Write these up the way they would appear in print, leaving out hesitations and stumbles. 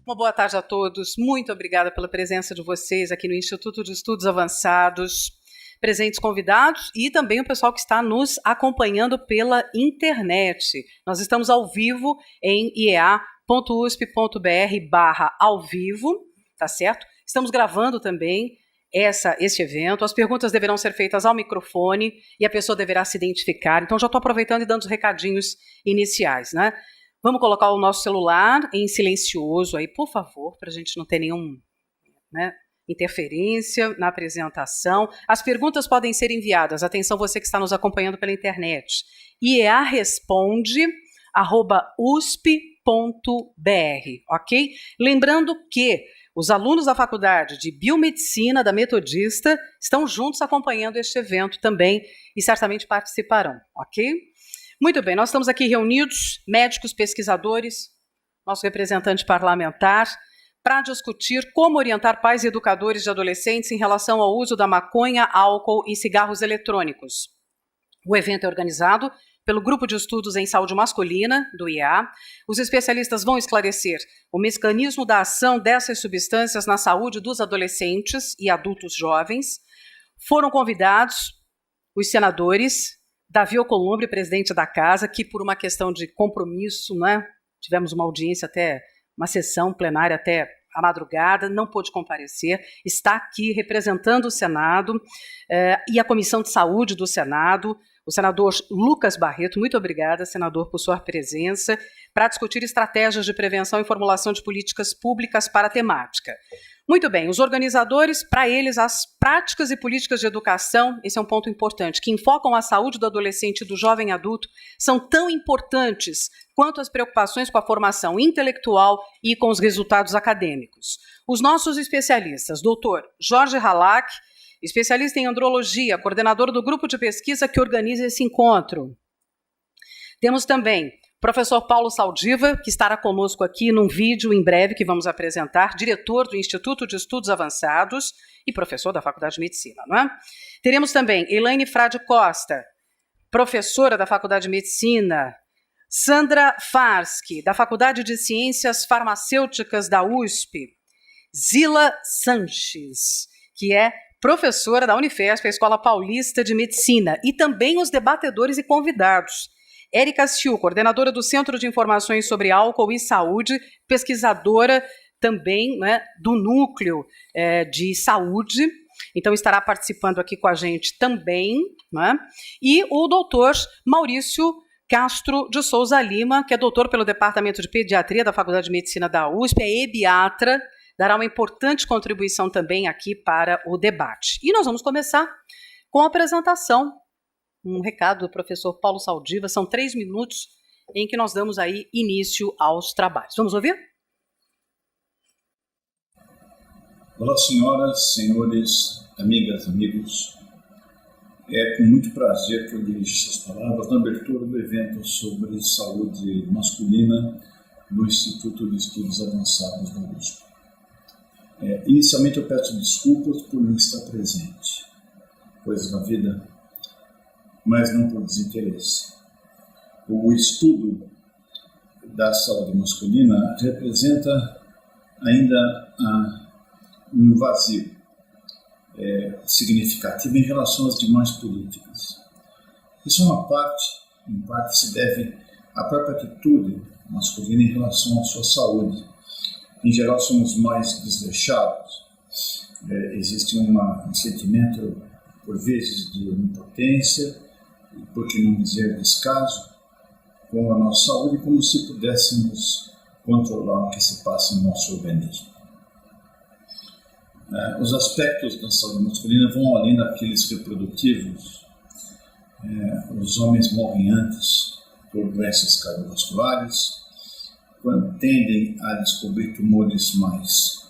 Uma boa tarde a todos. Muito obrigada pela presença de vocês aqui no Instituto de Estudos Avançados, presentes convidados e também o pessoal que está nos acompanhando pela internet. Nós estamos ao vivo em iea.usp.br/ao vivo, tá certo? Estamos gravando também este evento. As perguntas deverão ser feitas ao microfone e a pessoa deverá se identificar. Então já estou aproveitando e dando os recadinhos iniciais, né? Vamos colocar o nosso celular em silencioso aí, por favor, para a gente não ter nenhum, interferência na apresentação. As perguntas podem ser enviadas, atenção você que está nos acompanhando pela internet, iearesponde@usp.br, ok? Lembrando que os alunos da Faculdade de Biomedicina da Metodista estão juntos acompanhando este evento também e certamente participarão, ok? Muito bem, nós estamos aqui reunidos, médicos, pesquisadores, nosso representante parlamentar, para discutir como orientar pais e educadores de adolescentes em relação ao uso da maconha, álcool e cigarros eletrônicos. O evento é organizado pelo Grupo de Estudos em Saúde Masculina, do IEA. Os especialistas vão esclarecer o mecanismo da ação dessas substâncias na saúde dos adolescentes e adultos jovens. Foram convidados os senadores Davi Alcolumbre, presidente da Casa, que por uma questão de compromisso, tivemos uma audiência até, uma sessão plenária até a madrugada, não pôde comparecer, está aqui representando o Senado e a Comissão de Saúde do Senado, o senador Lucas Barreto. Muito obrigada, senador, por sua presença, para discutir estratégias de prevenção e formulação de políticas públicas para a temática. Muito bem, os organizadores, para eles, as práticas e políticas de educação, esse é um ponto importante, que enfocam a saúde do adolescente e do jovem adulto, são tão importantes quanto as preocupações com a formação intelectual e com os resultados acadêmicos. Os nossos especialistas, doutor Jorge Halak, especialista em andrologia, coordenador do grupo de pesquisa que organiza esse encontro. Temos também professor Paulo Saldiva, que estará conosco aqui num vídeo em breve que vamos apresentar, diretor do Instituto de Estudos Avançados e professor da Faculdade de Medicina, não é? Teremos também Elaine Frade Costa, professora da Faculdade de Medicina, Sandra Farsky, da Faculdade de Ciências Farmacêuticas da USP, Zila Sanches, que é professora da Unifesp, a Escola Paulista de Medicina, e também os debatedores e convidados. Érica Siu, coordenadora do Centro de Informações sobre Álcool e Saúde, pesquisadora também do Núcleo de Saúde, então estará participando aqui com a gente também, e o doutor Maurício Castro de Souza Lima, que é doutor pelo Departamento de Pediatria da Faculdade de Medicina da USP, é ebiatra, dará uma importante contribuição também aqui para o debate. E nós vamos começar com a apresentação. Um recado do professor Paulo Saldiva, são 3 minutos em que nós damos aí início aos trabalhos. Vamos ouvir? Olá, senhoras, senhores, amigas, amigos. É com muito prazer que eu dirijo essas palavras na abertura do evento sobre saúde masculina do Instituto de Estudos Avançados da USP. Inicialmente eu peço desculpas por não estar presente, pois na vida, mas não por desinteresse. O estudo da saúde masculina representa ainda um vazio significativo em relação às demais políticas. Isso em parte se deve à própria atitude masculina em relação à sua saúde. Em geral, somos mais desleixados. Existe um sentimento, por vezes, de onipotência, por que não dizer descaso, com a nossa saúde, como se pudéssemos controlar o que se passa no nosso organismo. Os aspectos da saúde masculina vão além daqueles reprodutivos. Os homens morrem antes por doenças cardiovasculares, quando tendem a descobrir tumores mais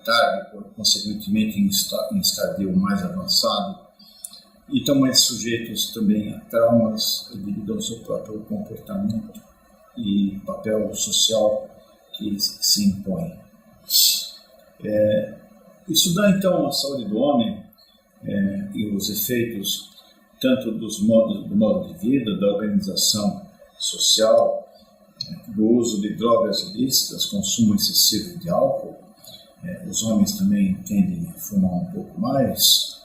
tarde, consequentemente em estadio mais avançado, e estão mais sujeitos também a traumas devido ao seu próprio comportamento e papel social que se impõe. Estudar, então, a saúde do homem e os efeitos tanto do modo de vida, da organização social, do uso de drogas ilícitas, consumo excessivo de álcool. Os homens também tendem a fumar um pouco mais,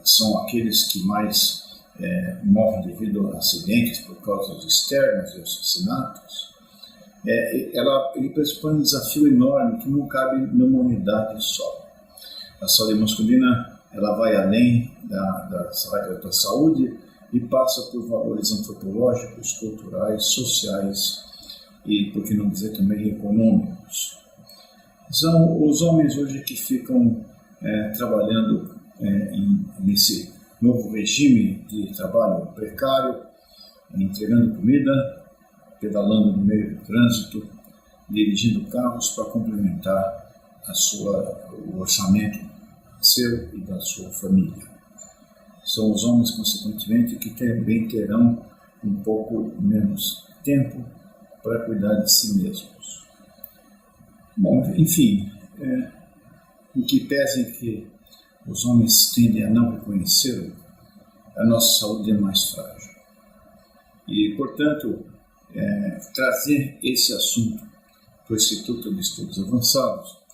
são aqueles que mais morrem devido a acidentes por causa de externos e assassinatos. Ele pressupõe um desafio enorme que não cabe numa unidade só. A saúde masculina ela vai além da saúde e passa por valores antropológicos, culturais, sociais e, por que não dizer, também econômicos. São os homens hoje que ficam trabalhando nesse novo regime de trabalho precário, entregando comida, pedalando no meio do trânsito, dirigindo carros para complementar o orçamento seu e da sua família. São os homens, consequentemente, que também terão um pouco menos tempo para cuidar de si mesmos. Bom, enfim, o que pesa em que os homens tendem a não reconhecer, a nossa saúde é mais frágil. E, portanto, trazer esse assunto para o Instituto de Estudos Avançados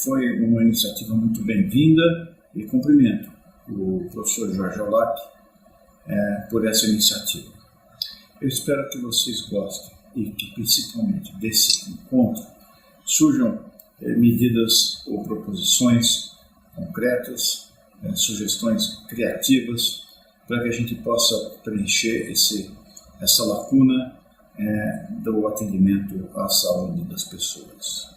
foi uma iniciativa muito bem-vinda e cumprimento o professor Jorge Halac por essa iniciativa. Eu espero que vocês gostem e que, principalmente, desse encontro surjam medidas ou proposições concretas, sugestões criativas, para que a gente possa preencher essa lacuna do atendimento à saúde das pessoas.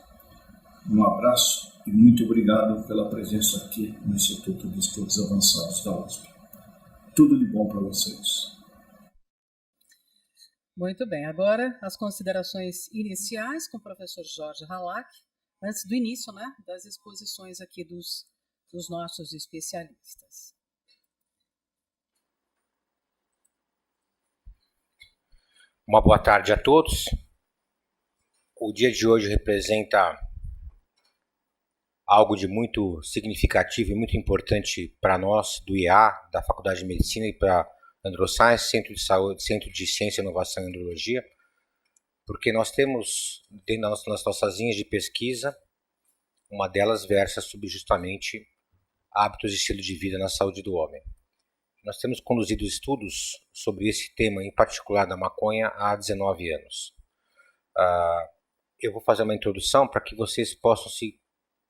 Um abraço e muito obrigado pela presença aqui no Instituto de Estudos Avançados da USP. Tudo de bom para vocês. Muito bem, agora as considerações iniciais com o professor Jorge Halac, antes do início, das exposições aqui dos nossos especialistas. Uma boa tarde a todos. O dia de hoje representa algo de muito significativo e muito importante para nós, do IA, da Faculdade de Medicina e para Androscience, Centro de Saúde, Centro de Ciência, Inovação e Andrologia, porque nós temos, dentro das nossas linhas de pesquisa, uma delas versa sobre justamente hábitos e estilo de vida na saúde do homem. Nós temos conduzido estudos sobre esse tema, em particular da maconha, há 19 anos. Eu vou fazer uma introdução para que vocês possam se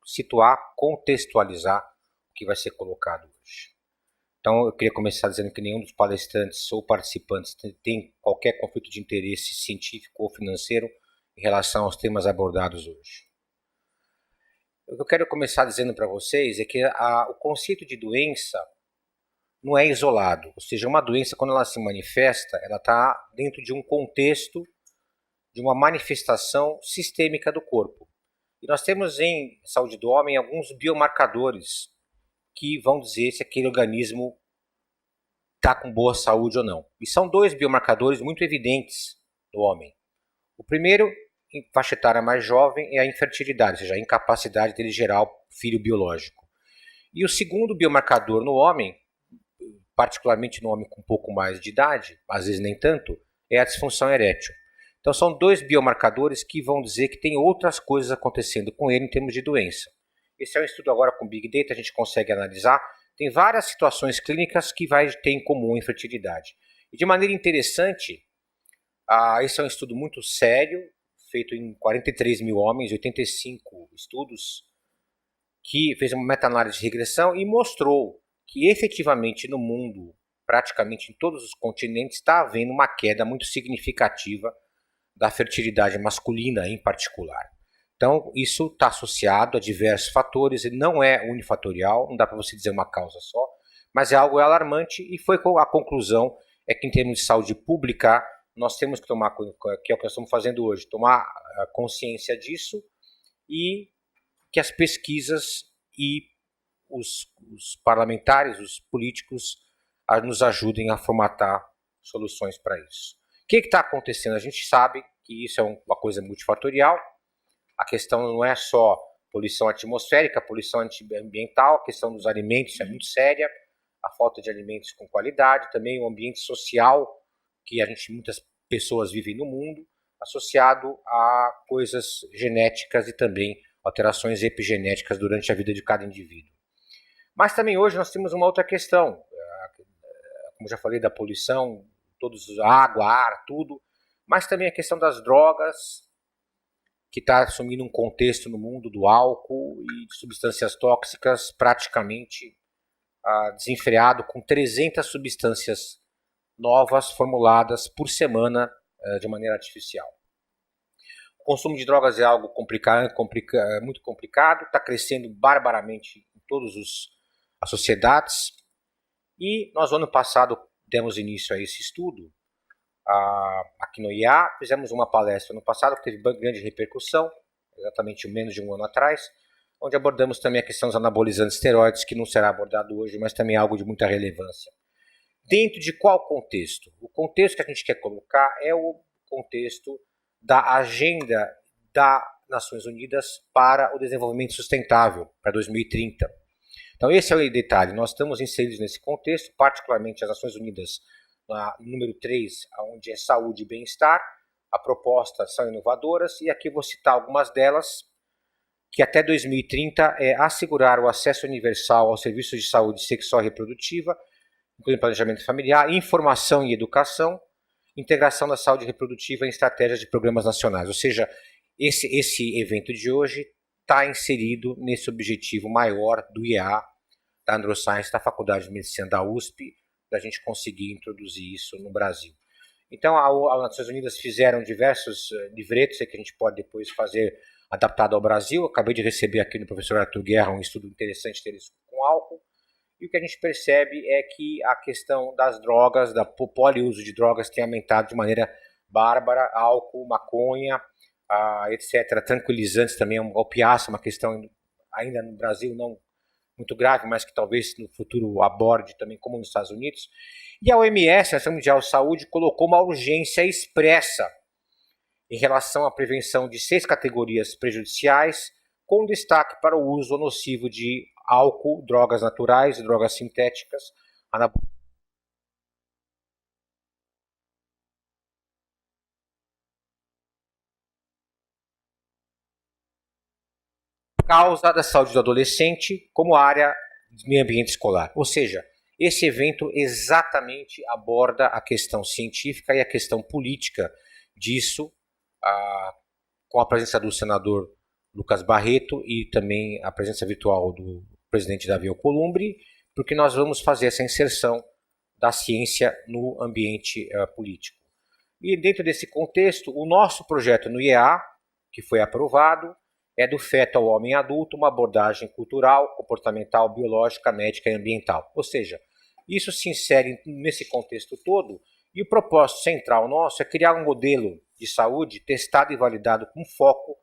situar, contextualizar o que vai ser colocado hoje. Então, eu queria começar dizendo que nenhum dos palestrantes ou participantes tem qualquer conflito de interesse científico ou financeiro em relação aos temas abordados hoje. O que eu quero começar dizendo para vocês é que o conceito de doença não é isolado, ou seja, uma doença, quando ela se manifesta, ela está dentro de um contexto, de uma manifestação sistêmica do corpo. E nós temos em saúde do homem alguns biomarcadores que vão dizer se aquele organismo está com boa saúde ou não. E são dois biomarcadores muito evidentes no homem. O primeiro, em faixa etária mais jovem, é a infertilidade, ou seja, a incapacidade dele gerar o filho biológico. E o segundo biomarcador no homem, particularmente no homem com um pouco mais de idade, às vezes nem tanto, é a disfunção erétil. Então são dois biomarcadores que vão dizer que tem outras coisas acontecendo com ele em termos de doença. Esse é um estudo agora com Big Data, a gente consegue analisar. Tem várias situações clínicas que vai ter em comum a infertilidade. E de maneira interessante, esse é um estudo muito sério, feito em 43 mil homens, 85 estudos, que fez uma meta-análise de regressão e mostrou que efetivamente no mundo, praticamente em todos os continentes, está havendo uma queda muito significativa da fertilidade masculina em particular. Então, isso está associado a diversos fatores, e não é unifatorial, não dá para você dizer uma causa só, mas é algo alarmante e foi a conclusão é que em termos de saúde pública, nós temos que tomar, que é o que nós estamos fazendo hoje, tomar consciência disso e que as pesquisas e os parlamentares, os políticos, nos ajudem a formatar soluções para isso. O que está acontecendo? A gente sabe que isso é uma coisa multifatorial. A questão não é só poluição atmosférica, poluição ambiental, a questão dos alimentos é muito séria, a falta de alimentos com qualidade, também o ambiente social que muitas pessoas vivem no mundo, associado a coisas genéticas e também alterações epigenéticas durante a vida de cada indivíduo. Mas também hoje nós temos uma outra questão, como já falei da poluição, água, ar, tudo, mas também a questão das drogas, que está assumindo um contexto no mundo do álcool e de substâncias tóxicas praticamente desenfreado, com 300 substâncias novas formuladas por semana de maneira artificial. O consumo de drogas é algo muito complicado, está crescendo barbaramente em todas as sociedades, e nós, no ano passado, demos início a esse estudo aqui no IA, fizemos uma palestra no passado que teve grande repercussão, exatamente menos de um ano atrás, onde abordamos também a questão dos anabolizantes esteroides, que não será abordado hoje, mas também é algo de muita relevância. Dentro de qual contexto? O contexto que a gente quer colocar é o contexto da agenda das Nações Unidas para o desenvolvimento sustentável para 2030. Então esse é o detalhe, nós estamos inseridos nesse contexto, particularmente as Nações Unidas, número 3, onde é saúde e bem-estar. A proposta são inovadoras e aqui vou citar algumas delas, que até 2030 é assegurar o acesso universal aos serviços de saúde sexual e reprodutiva, incluindo planejamento familiar, informação e educação, integração da saúde reprodutiva em estratégias de programas nacionais. Ou seja, esse evento de hoje está inserido nesse objetivo maior do IEA, da Androscience, da Faculdade de Medicina da USP, da gente conseguir introduzir isso no Brasil. Então, as Nações Unidas fizeram diversos livretos que a gente pode depois fazer adaptado ao Brasil. Eu acabei de receber aqui no professor Arthur Guerra um estudo interessante deles com álcool. E o que a gente percebe é que a questão das drogas, da poliuso de drogas tem aumentado de maneira bárbara, álcool, maconha, etc. Tranquilizantes também, opiáceo, uma questão ainda no Brasil não muito grave, mas que talvez no futuro aborde também, como nos Estados Unidos. E a OMS, a Organização Mundial de Saúde, colocou uma urgência expressa em relação à prevenção de 6 categorias prejudiciais, com destaque para o uso nocivo de álcool, drogas naturais, drogas sintéticas, causa da saúde do adolescente como área de meio ambiente escolar. Ou seja, esse evento exatamente aborda a questão científica e a questão política disso, com a presença do senador Lucas Barreto e também a presença virtual do presidente Davi Alcolumbre, porque nós vamos fazer essa inserção da ciência no ambiente político. E dentro desse contexto, o nosso projeto no IEA, que foi aprovado, é do feto ao homem adulto, uma abordagem cultural, comportamental, biológica, médica e ambiental. Ou seja, isso se insere nesse contexto todo, e o propósito central nosso é criar um modelo de saúde testado e validado com foco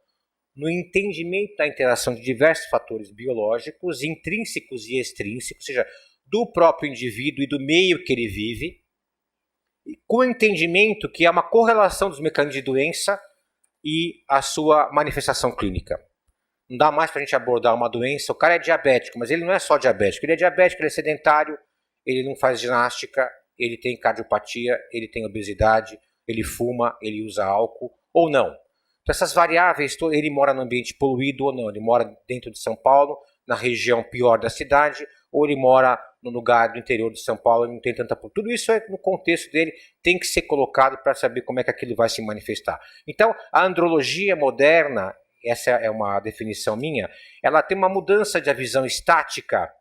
no entendimento da interação de diversos fatores biológicos, intrínsecos e extrínsecos, ou seja, do próprio indivíduo e do meio que ele vive, com o entendimento que há uma correlação dos mecanismos de doença e a sua manifestação clínica. Não dá mais para a gente abordar uma doença, o cara é diabético, mas ele não é só diabético, ele é diabético, ele é sedentário, ele não faz ginástica, ele tem cardiopatia, ele tem obesidade, ele fuma, ele usa álcool, ou não. Então essas variáveis, ele mora no ambiente poluído ou não, ele mora dentro de São Paulo, na região pior da cidade, ou ele mora no lugar do interior de São Paulo e não tem tanta... Tudo isso no contexto dele tem que ser colocado para saber como é que aquilo vai se manifestar. Então a andrologia moderna, essa é uma definição minha, ela tem uma mudança de visão estática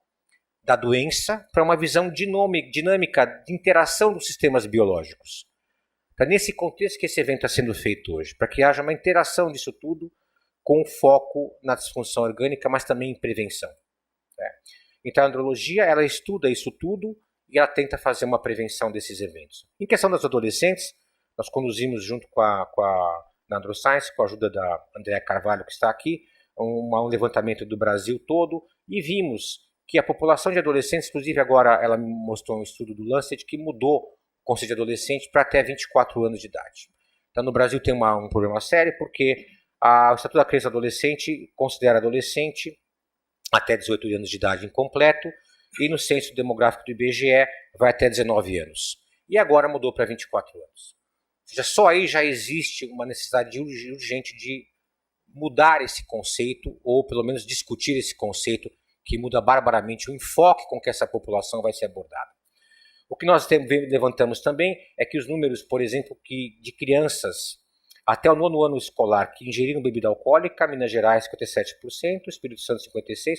da doença para uma visão dinâmica de interação dos sistemas biológicos. Então, nesse contexto que esse evento está sendo feito hoje, para que haja uma interação disso tudo com foco na disfunção orgânica, mas também em prevenção. Então, a andrologia, ela estuda isso tudo e ela tenta fazer uma prevenção desses eventos. Em questão dos adolescentes, nós conduzimos junto na Androscience, com a ajuda da Andréa Carvalho, que está aqui, um levantamento do Brasil todo, e vimos que a população de adolescentes, inclusive agora ela me mostrou um estudo do Lancet, que mudou o conceito de adolescente para até 24 anos de idade. Então no Brasil tem um problema sério, porque O Estatuto da Criança e Adolescente considera adolescente até 18 anos de idade incompleto, e no censo demográfico do IBGE vai até 19 anos. E agora mudou para 24 anos. Ou seja, só aí já existe uma necessidade urgente de mudar esse conceito, ou pelo menos discutir esse conceito, que muda barbaramente o enfoque com que essa população vai ser abordada. O que nós levantamos também é que os números, por exemplo, de crianças até o 9º ano escolar que ingeriram bebida alcoólica, Minas Gerais 57%, Espírito Santo 56%,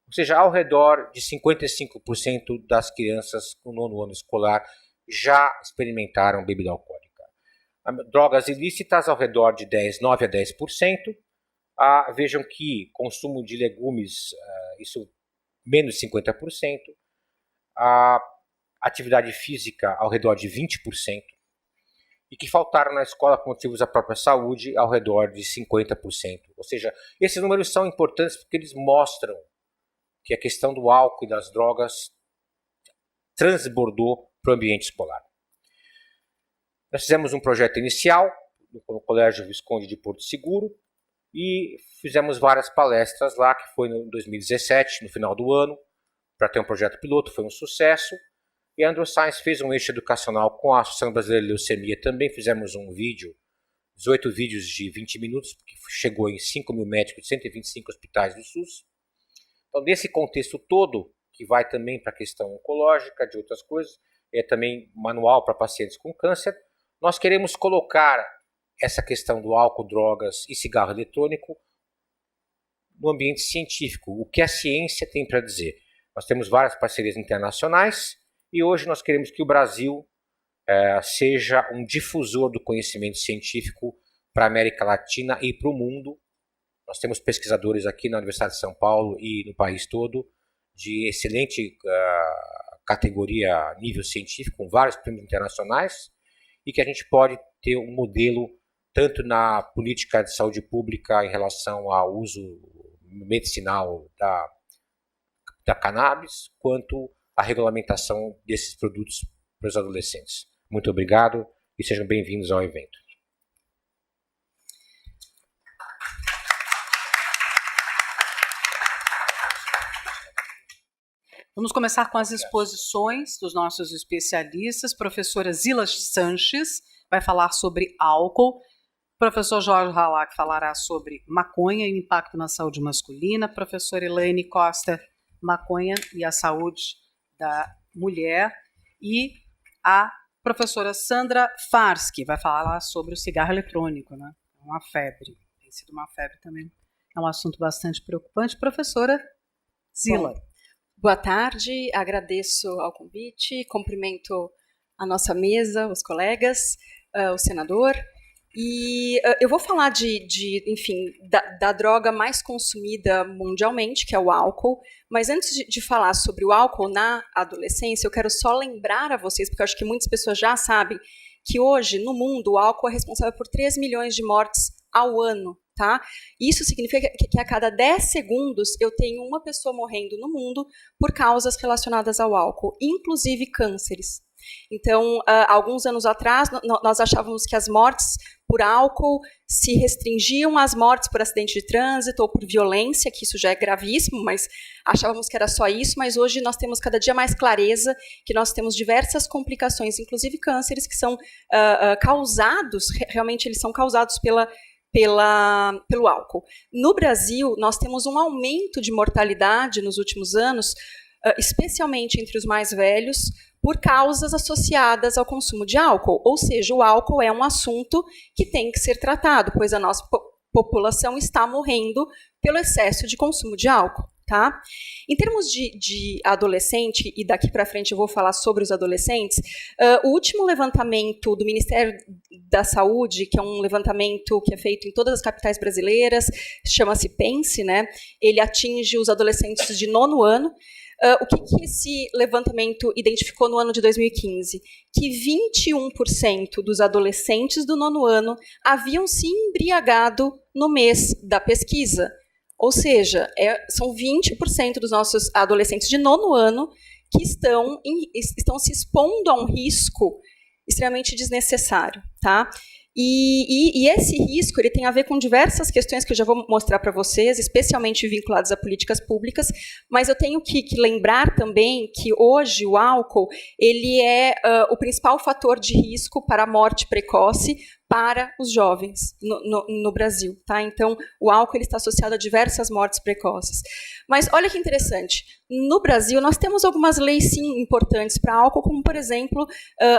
ou seja, ao redor de 55% das crianças no 9º ano escolar já experimentaram bebida alcoólica. Drogas ilícitas ao redor de 9 a 10%. Vejam que consumo de legumes, isso menos 50%. Atividade física ao redor de 20%. E que faltaram na escola por motivos da própria saúde ao redor de 50%. Ou seja, esses números são importantes porque eles mostram que a questão do álcool e das drogas transbordou para o ambiente escolar. Nós fizemos um projeto inicial no Colégio Visconde de Porto Seguro e fizemos várias palestras lá, que foi em 2017, no final do ano, para ter um projeto piloto, foi um sucesso. E a Androscience fez um eixo educacional com a Associação Brasileira de Leucemia. Também fizemos um vídeo, 18 vídeos de 20 minutos, que chegou em 5 mil médicos de 125 hospitais do SUS. Então, nesse contexto todo, que vai também para a questão oncológica, de outras coisas, é também manual para pacientes com câncer, nós queremos colocar essa questão do álcool, drogas e cigarro eletrônico no ambiente científico. O que a ciência tem para dizer? Nós temos várias parcerias internacionais e hoje nós queremos que o Brasil seja um difusor do conhecimento científico para a América Latina e para o mundo. Nós temos pesquisadores aqui na Universidade de São Paulo e no país todo de excelente categoria nível científico, com vários prêmios internacionais, e que a gente pode ter um modelo tanto na política de saúde pública em relação ao uso medicinal da cannabis, quanto a regulamentação desses produtos para os adolescentes. Muito obrigado e sejam bem-vindos ao evento. Vamos começar com as exposições dos nossos especialistas. Professora Zila Sanches vai falar sobre álcool. Professor Jorge Halak falará sobre maconha e o impacto na saúde masculina. Professora Elaine Costa, maconha e a saúde da mulher. E a professora Sandra Farsky vai falar sobre o cigarro eletrônico, né? É uma febre, tem sido uma febre também. É um assunto bastante preocupante. Professora Zila. Boa tarde, agradeço ao convite, cumprimento a nossa mesa, os colegas, o senador. E eu vou falar da droga mais consumida mundialmente, que é o álcool. Mas antes de falar sobre o álcool na adolescência, eu quero só lembrar a vocês, porque eu acho que muitas pessoas já sabem, que hoje, no mundo, o álcool é responsável por 3 milhões de mortes ao ano. Tá? Isso significa que a cada 10 segundos eu tenho uma pessoa morrendo no mundo por causas relacionadas ao álcool, inclusive cânceres. Então, alguns anos atrás, nós achávamos que as mortes por álcool se restringiam às mortes por acidente de trânsito ou por violência, que isso já é gravíssimo, mas achávamos que era só isso, mas hoje nós temos cada dia mais clareza que nós temos diversas complicações, inclusive cânceres, que são causados, realmente eles são causados pelo álcool. No Brasil, nós temos um aumento de mortalidade nos últimos anos, especialmente entre os mais velhos, por causas associadas ao consumo de álcool. Ou seja, o álcool é um assunto que tem que ser tratado, pois a nossa população está morrendo pelo excesso de consumo de álcool. Tá? Em termos de adolescente, e daqui para frente eu vou falar sobre os adolescentes, o último levantamento do Ministério da Saúde, que é um levantamento que é feito em todas as capitais brasileiras, chama-se PENSE, né? Ele atinge os adolescentes de 9º ano. O que esse levantamento identificou no ano de 2015? Que 21% dos adolescentes do 9º ano haviam se embriagado no mês da pesquisa. Ou seja, são 20% dos nossos adolescentes de 9º ano que estão se expondo a um risco extremamente desnecessário. Tá? E esse risco ele tem a ver com diversas questões que eu já vou mostrar para vocês, especialmente vinculadas a políticas públicas, mas eu tenho que lembrar também que hoje o álcool ele é o principal fator de risco para a morte precoce para os jovens no Brasil. Tá? Então, o álcool ele está associado a diversas mortes precoces. Mas olha que interessante, no Brasil nós temos algumas leis, sim, importantes para álcool, como, por exemplo,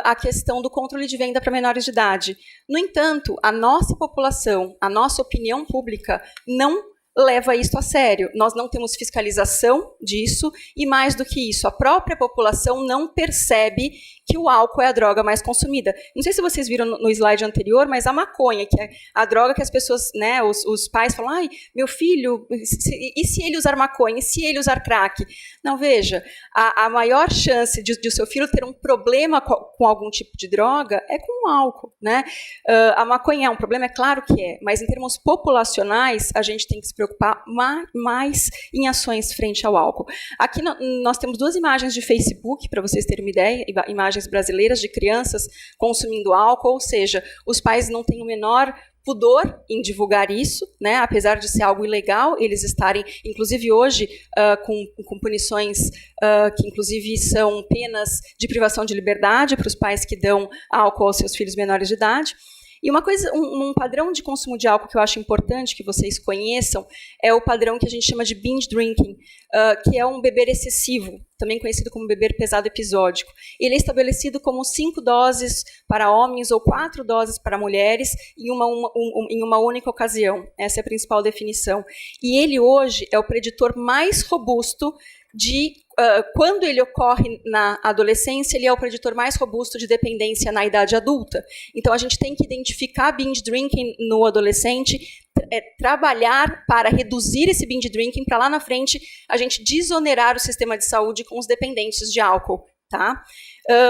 a questão do controle de venda para menores de idade. No entanto, a nossa população, a nossa opinião pública não leva isso a sério. Nós não temos fiscalização disso e, mais do que isso, a própria população não percebe que o álcool é a droga mais consumida. Não sei se vocês viram no slide anterior, mas a maconha, que é a droga que as pessoas, né, os pais falam, ai, meu filho, e se ele usar maconha? E se ele usar crack? Não, veja, a maior chance de o seu filho ter um problema com algum tipo de droga é com o álcool, né? A maconha é um problema? É claro que é, mas em termos populacionais, a gente tem que se preocupar mais em ações frente ao álcool. Aqui nós temos 2 imagens de Facebook, para vocês terem uma ideia, imagens brasileiras de crianças consumindo álcool, ou seja, os pais não têm o menor pudor em divulgar isso, né? Apesar de ser algo ilegal, eles estarem, inclusive hoje, com punições que inclusive são penas de privação de liberdade para os pais que dão álcool aos seus filhos menores de idade. E uma coisa, um padrão de consumo de álcool que eu acho importante que vocês conheçam é o padrão que a gente chama de binge drinking, que é um beber excessivo, também conhecido como beber pesado episódico. Ele é estabelecido como 5 doses para homens ou 4 doses para mulheres em uma única ocasião. Essa é a principal definição. E ele hoje é o preditor mais robusto de quando ele ocorre na adolescência, ele é o preditor mais robusto de dependência na idade adulta. Então, a gente tem que identificar binge drinking no adolescente, trabalhar para reduzir esse binge drinking, para lá na frente a gente desonerar o sistema de saúde com os dependentes de álcool. Tá?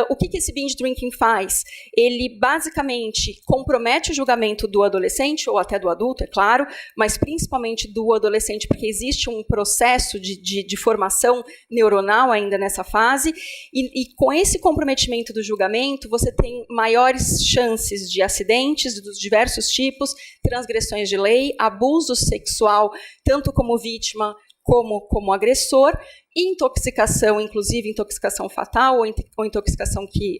O que esse binge drinking faz? Ele basicamente compromete o julgamento do adolescente, ou até do adulto, é claro, mas principalmente do adolescente, porque existe um processo de formação neuronal ainda nessa fase, e com esse comprometimento do julgamento, você tem maiores chances de acidentes dos diversos tipos, transgressões de lei, abuso sexual, tanto como vítima como agressor, e intoxicação, inclusive intoxicação fatal ou intoxicação que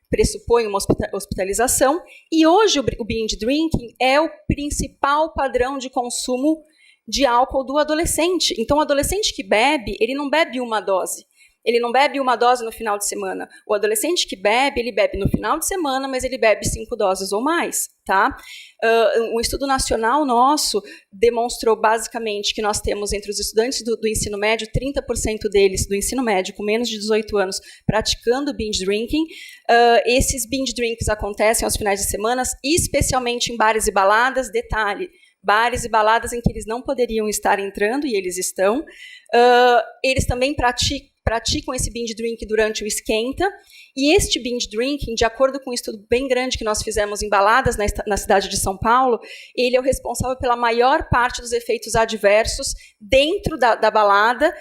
pressupõe uma hospitalização. E hoje o binge drinking é o principal padrão de consumo de álcool do adolescente. Então, o adolescente que bebe, ele não bebe uma dose. Ele não bebe uma dose no final de semana. O adolescente que bebe, ele bebe no final de semana, mas ele bebe 5 doses ou mais. Tá? Um estudo nacional nosso demonstrou basicamente que nós temos entre os estudantes do ensino médio, 30% deles do ensino médio com menos de 18 anos praticando binge drinking. Esses binge drinks acontecem aos finais de semana, especialmente em bares e baladas. Detalhe, bares e baladas em que eles não poderiam estar entrando, e eles estão. Eles também praticam esse binge drink durante o esquenta, e este binge drinking, de acordo com um estudo bem grande que nós fizemos em baladas na cidade de São Paulo, ele é o responsável pela maior parte dos efeitos adversos dentro da balada,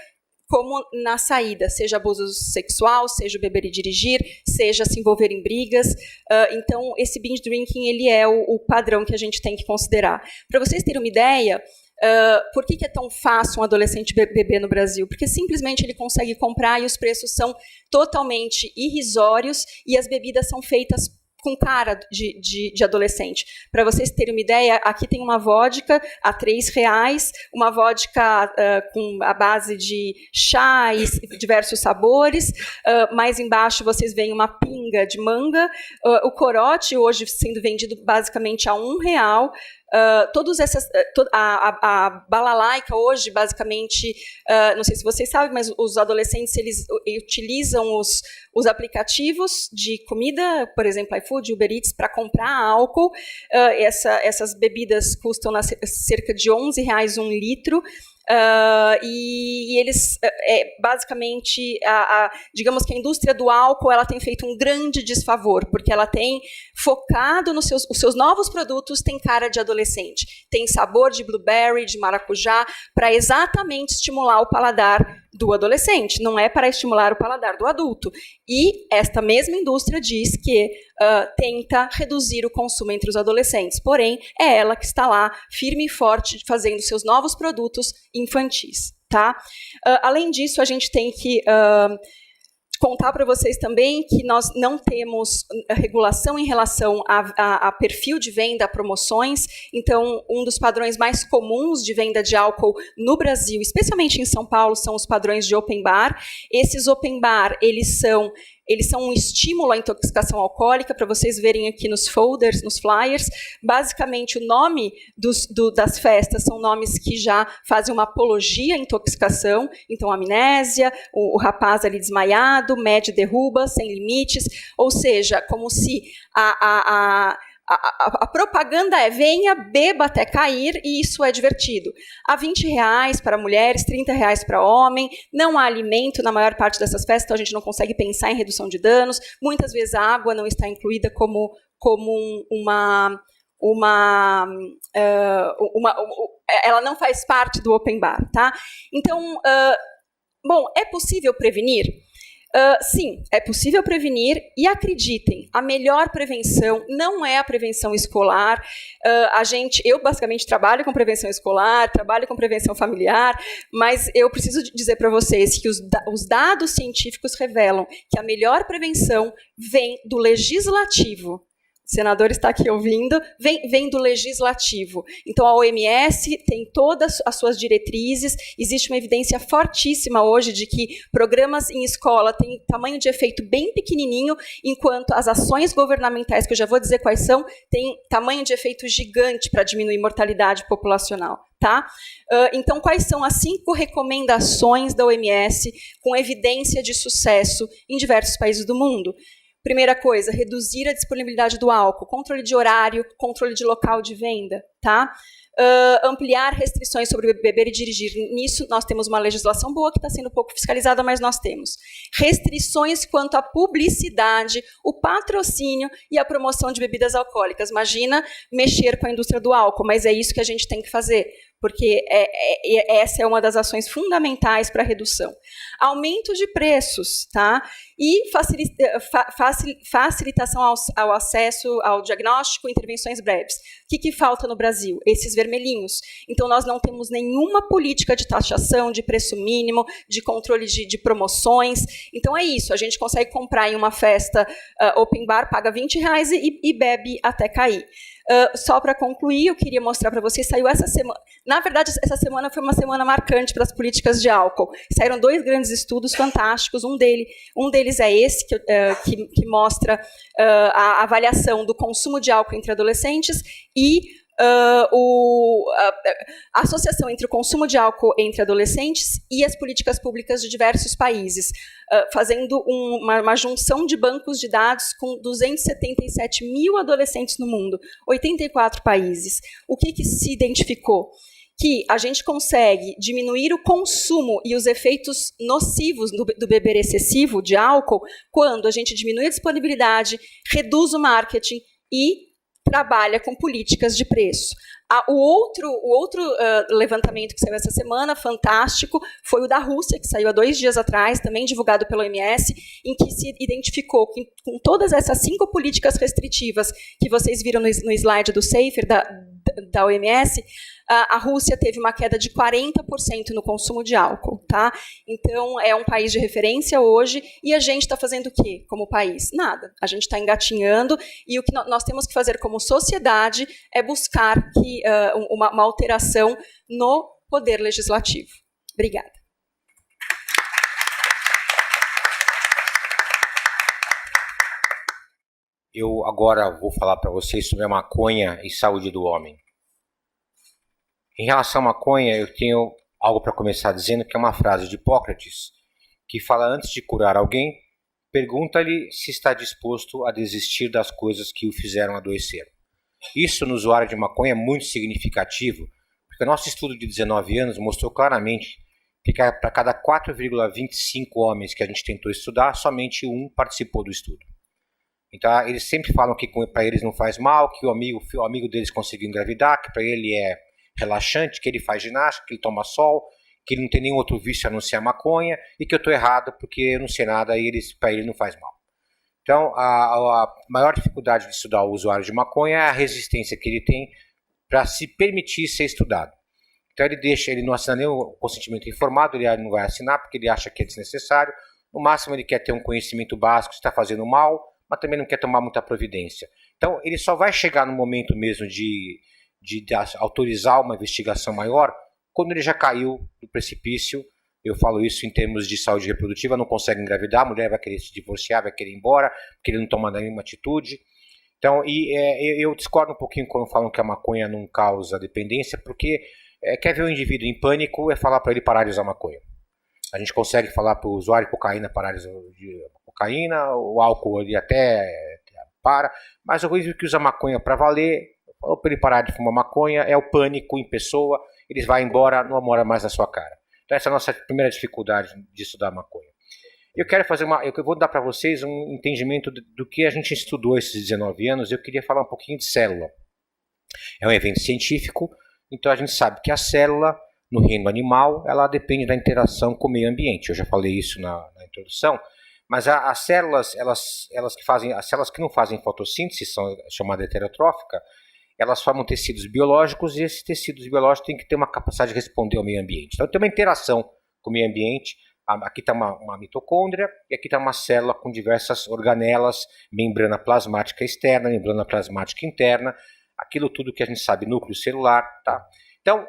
como na saída, seja abuso sexual, seja beber e dirigir, seja se envolver em brigas. Então, esse binge drinking ele é o padrão que a gente tem que considerar. Para vocês terem uma ideia, por que é tão fácil um adolescente beber no Brasil? Porque simplesmente ele consegue comprar e os preços são totalmente irrisórios e as bebidas são feitas com cara de adolescente. Para vocês terem uma ideia, aqui tem uma vodka a R$3, uma vodka com a base de chá e diversos sabores. Mais embaixo vocês veem uma pinga de manga. O corote, hoje sendo vendido basicamente a R$1. A balalaica hoje, basicamente, não sei se vocês sabem, mas os adolescentes eles utilizam os aplicativos de comida, por exemplo, iFood, Uber Eats, para comprar álcool. Essas bebidas custam cerca de R$11 um litro. E eles, basicamente, digamos que a indústria do álcool ela tem feito um grande desfavor, porque ela tem focado os seus novos produtos têm cara de adolescente, tem sabor de blueberry, de maracujá, para exatamente estimular o paladar do adolescente, não é para estimular o paladar do adulto. E esta mesma indústria diz que tenta reduzir o consumo entre os adolescentes, porém, é ela que está lá, firme e forte, fazendo seus novos produtos infantis. Tá? Além disso, a gente tem que contar para vocês também que nós não temos regulação em relação a perfil de venda, a promoções. Então, um dos padrões mais comuns de venda de álcool no Brasil, especialmente em São Paulo, são os padrões de open bar. Esses open bar, eles são um estímulo à intoxicação alcoólica, para vocês verem aqui nos folders, nos flyers. Basicamente, o nome das festas são nomes que já fazem uma apologia à intoxicação. Então, amnésia, o rapaz ali desmaiado, Med derruba, sem limites. Ou seja, como se a propaganda é venha, beba até cair, e isso é divertido. Há R$20 para mulheres, R$30 para homem, não há alimento na maior parte dessas festas, então a gente não consegue pensar em redução de danos. Muitas vezes a água não está incluída ela não faz parte do open bar. Tá? Então, bom, é possível prevenir? Sim, é possível prevenir, e acreditem, a melhor prevenção não é a prevenção escolar. Eu basicamente trabalho com prevenção escolar, trabalho com prevenção familiar, mas eu preciso dizer para vocês que os dados científicos revelam que a melhor prevenção vem do legislativo. O senador está aqui ouvindo, vem do legislativo. Então, a OMS tem todas as suas diretrizes, existe uma evidência fortíssima hoje de que programas em escola têm tamanho de efeito bem pequenininho, enquanto as ações governamentais, que eu já vou dizer quais são, têm tamanho de efeito gigante para diminuir mortalidade populacional. Tá? Então, quais são as 5 recomendações da OMS com evidência de sucesso em diversos países do mundo? Primeira coisa, reduzir a disponibilidade do álcool, controle de horário, controle de local de venda, tá? Ampliar restrições sobre beber e dirigir. Nisso, nós temos uma legislação boa que está sendo pouco fiscalizada, mas nós temos restrições quanto à publicidade, o patrocínio e a promoção de bebidas alcoólicas. Imagina mexer com a indústria do álcool, mas é isso que a gente tem que fazer, porque essa é uma das ações fundamentais para a redução. Aumento de preços, tá? E facilitação ao acesso ao diagnóstico e intervenções breves. O que falta no Brasil? Esses vermelhinhos. Então, nós não temos nenhuma política de taxação, de preço mínimo, de controle de promoções. Então, é isso. A gente consegue comprar em uma festa open bar, paga R$20 e bebe até cair. Só para concluir, eu queria mostrar para vocês, saiu essa semana. Na verdade, essa semana foi uma semana marcante para as políticas de álcool. Saíram 2 grandes estudos fantásticos. Um deles é esse, que mostra a avaliação do consumo de álcool entre adolescentes e a associação entre o consumo de álcool entre adolescentes e as políticas públicas de diversos países, fazendo uma junção de bancos de dados com 277 mil adolescentes no mundo, 84 países. O que se identificou? Que a gente consegue diminuir o consumo e os efeitos nocivos do beber excessivo de álcool quando a gente diminui a disponibilidade, reduz o marketing e trabalha com políticas de preço. O outro levantamento que saiu essa semana, fantástico, foi o da Rússia, que saiu há 2 dias atrás, também divulgado pela OMS, em que se identificou que com todas essas 5 políticas restritivas que vocês viram no slide do SAFER, da OMS, a Rússia teve uma queda de 40% no consumo de álcool. Tá? Então, é um país de referência hoje, e a gente está fazendo o quê como país? Nada. A gente está engatinhando, e o que nós temos que fazer como sociedade é buscar uma alteração no poder legislativo. Obrigada. Eu agora vou falar para vocês sobre a maconha e saúde do homem. Em relação à maconha, eu tenho algo para começar dizendo que é uma frase de Hipócrates, que fala: antes de curar alguém, pergunta-lhe se está disposto a desistir das coisas que o fizeram adoecer. Isso no usuário de maconha é muito significativo, porque o nosso estudo de 19 anos mostrou claramente que para cada 4,25 homens que a gente tentou estudar, somente um participou do estudo. Então, eles sempre falam que para eles não faz mal, que o amigo deles conseguiu engravidar, que para ele é relaxante, que ele faz ginástica, que ele toma sol, que ele não tem nenhum outro vício a não ser a maconha, e que eu estou errado porque eu não sei nada e para ele não faz mal. Então, a maior dificuldade de estudar o usuário de maconha é a resistência que ele tem para se permitir ser estudado. Então ele não assina nem o consentimento informado, ele não vai assinar porque ele acha que é desnecessário. No máximo ele quer ter um conhecimento básico se está fazendo mal, mas também não quer tomar muita providência. Então ele só vai chegar no momento mesmo de autorizar uma investigação maior quando ele já caiu do precipício. Eu falo isso em termos de saúde reprodutiva, não consegue engravidar, a mulher vai querer se divorciar, vai querer ir embora, porque ele não toma nenhuma atitude. Então, eu discordo um pouquinho quando falam que a maconha não causa dependência, porque quer ver o indivíduo em pânico é falar para ele parar de usar maconha. A gente consegue falar para o usuário de cocaína parar de cocaína, o álcool ele até para, mas o indivíduo que usa maconha para valer, ou para ele parar de fumar maconha, é o pânico em pessoa, eles vão embora, não mora mais na sua cara. Então essa é a nossa primeira dificuldade de estudar maconha. Eu vou dar para vocês um entendimento do que a gente estudou esses 19 anos. Eu queria falar um pouquinho de célula. É um evento científico, então a gente sabe que a célula, no reino animal, ela depende da interação com o meio ambiente. Eu já falei isso na introdução, mas as células, as células que não fazem fotossíntese, são chamadas heterotróficas, elas formam tecidos biológicos e esses tecidos biológicos têm que ter uma capacidade de responder ao meio ambiente. Então tem uma interação com o meio ambiente. Aqui está uma mitocôndria e aqui está uma célula com diversas organelas, membrana plasmática externa, membrana plasmática interna, aquilo tudo que a gente sabe, núcleo celular. Tá? Então